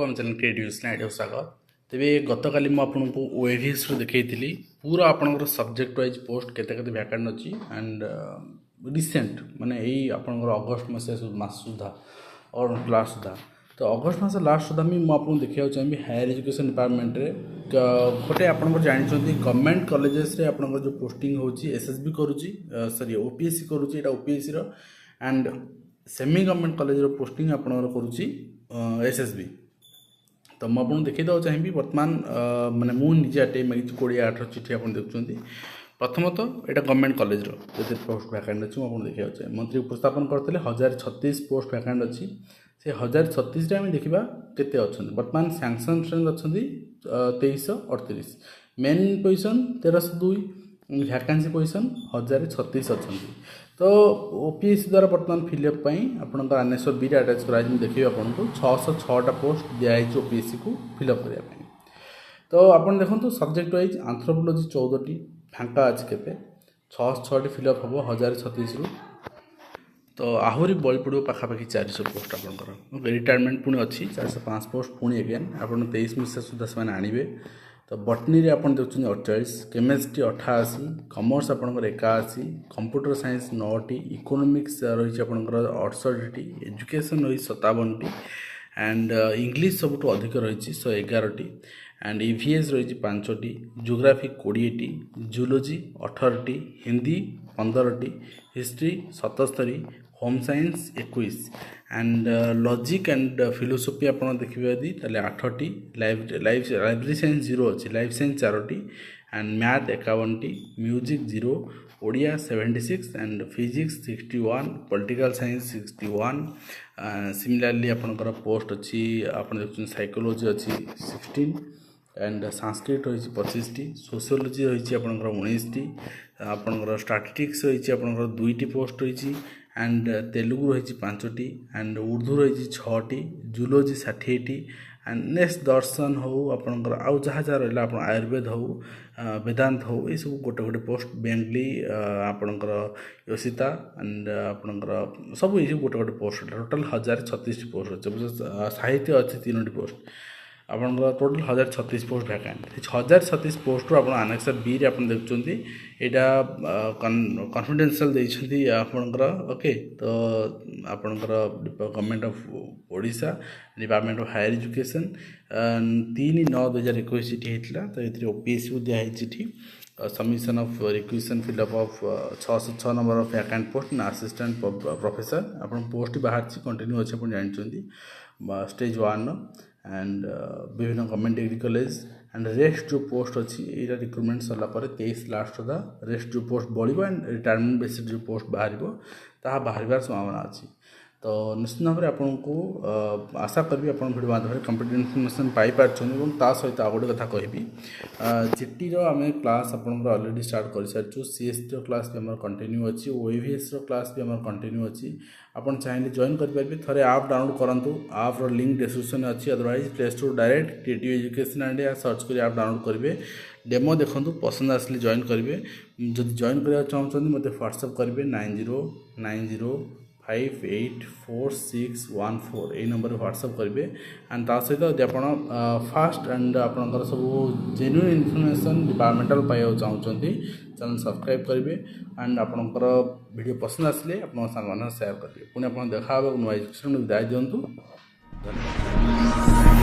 आम channel creative स्वागत। तेरे गत काली मुझे OAVS देखी पूरा आपंकर सब्जेक्ट वाइज पोस्ट केते वैकेंट अच्छी एंड रिसेंट माने यही आपंकर अगस्ट मास सुधा और लास्ट सुधा तो अगस्ट मास लास्ट सुधा मुझे देखा चाहिए हायर एजुकेशन डिपार्टमेंट रे गोटे आप जानते गवर्नमेंट कॉलेजेस रे आपंकर जो पोस्टिंग होची SSB करुची सॉरी OPSC करुची एटा OPSC रो एंड सेमी गवर्नमेंट कॉलेज रो पोस्टिंग आपंकर करुची SSB तो मुझे देखी देवा चाहिए बर्तमान माने मुझे आटे मागिची 28 चिठी आप देखुं प्रथमतः यहाँ गवर्नमेंट कॉलेज जो पोस्ट वैकेंट अच्छी मुझे देखा चाहिए मंत्री उपस्थापन करते 1036 पोस्ट वैकेंट अच्छी से 1036 आम देखा केते अच्छा बर्तमान सैंक्शन स्ट्रेंथ अच्छा 2338 मेन पोजिशन 1302 वैकेंसी पोजिशन 1036 अच्छा तो OPSC द्वारा बर्तमान फिलअप आपंकर आनेश्वर बी अटैच कराई देखिए आपको 606टा पोस्ट दिखाई OPSC को फिलअप करने तो आप देखो सब्जेक्ट वाइज आंथ्रोपोलॉजी 14टी फांका अच्छी केते 606 फिलअप हम 1036 रु तो आहरी बड़ी पड़ो पाखापाखि 400 पोस्ट आपंकर रिटायरमेंट पुणी अच्छी 405 पोस्ट पुणी एगेन आप 23 मसीहा सुधा से आणवे तो बटनी रे आप देखुं 48 केमिस्ट्री 88 कॉमर्स आपंकर 81 कंप्यूटर साइंस 9टी इकोनॉमिक्स रही आपंकर 68टी एजुकेशन रही 57टी एंड इंग्लिश सबुठ अधिक रही 111टी एंड EVS रही 5टी ज्योग्राफी 20टी जूलॉजी 18टी हिंदी 15टी history 77 home science 21 and logic and philosophy आप देखिए यदि 8टी लाइब्रेरी साइंस 0 अच्छी लाइफ साइंस 4टी एंड मैथ 51टी music 0 Odia 76 and physics 61 political science 61 similarly आपंकर पोस्ट अच्छी आप देखते साइकोलॉजी अच्छी 16 एंड संस्कृत रही 25टी सोशियोलॉजी रही आपंकर 19टी आपंकर स्टैटिस्टिक्स रही आपंकर 2टी पोस्ट रही एंड तेलुगु रही 5टी एंड उर्दू रही 6टी जूलॉजी 60टी एंड नेक्स्ट दर्शन हो आपंकर आउ जहाँ जहाँ रहा आप आयुर्वेद हो वेदांत हो ये सब गोटे गोटे पोस्ट बेंगली आपंकर योशिता एंड आपंकर सब ये गोटे गोटे पोस्ट टोटाल 1036 पोस्ट अच्छे साहित्य अच्छी 3टी पोस्ट आपंकर टोटाल 1036 पोस्ट वैकेंट 1036 पोस्ट आप आनेक्सर बी रे आप देखुं यहाँ कॉन्फिडेंशियल देती आपंकर ओके तो आपंकर government of Odisha department of higher education 3/9/2021 चिठी होता तो ये OPSC को दिखाई चिठी submission of requisition fill up of 606 number of vacant post assistant professor आप पोस्ट बाहर कंटिन्यू अच्छे आप जानते स्टेज 1 एंड विभिन्न government degree college and rest जो पोस्ट अच्छी यहाँ रिक्रुटमेंट सरला 23 लास्ट सुधा रेस्ट जो पोस्ट बढ़ एंड रिटायरमेंट बेसिस जो पोस्ट बाहर बाहर संभावना अच्छी तो निश्चित भाव में आपको आशा करी आप भिडियो माध्यम कंप्लीट इनफर्मेशन पाइपर सहित आ गए कथा कहि जीटी आम क्लास आपंकर अलरेडी स्टार्ट कर सारी CST क्लास भी आम कंटिन्यू अच्छी OAVS क्लास भी आम कंटिन्यू अच्छी आप चाहिए जॉइन करेंगे थे आप डाउनलोड करूँ आप्र लिंक डिस्क्रिप्शन अच्छी otherwise play store direct creative education India search कर आप डाउनलोड करेंगे डेमो देखो पसंद आसले जॉइन करेंगे जब जॉइन करने चाहते मत व्हाट्सएप करेंगे 9090584614 यही नंबर व्हाट्सएप करेंगे एंड ता सहित यदि आप फास्ट एंड आपंकर सब जेन्युइन इनफर्मेशन डिपार्टमेंटाल पाइबा चाहते चैनल सब्सक्राइब करेंगे एंड आपंकर वीडियो पसंद आसले आप सांग शेयर करेंगे पुणी आप देखा नुआ एजुकेशन विदाय दिंतु धन्यवाद।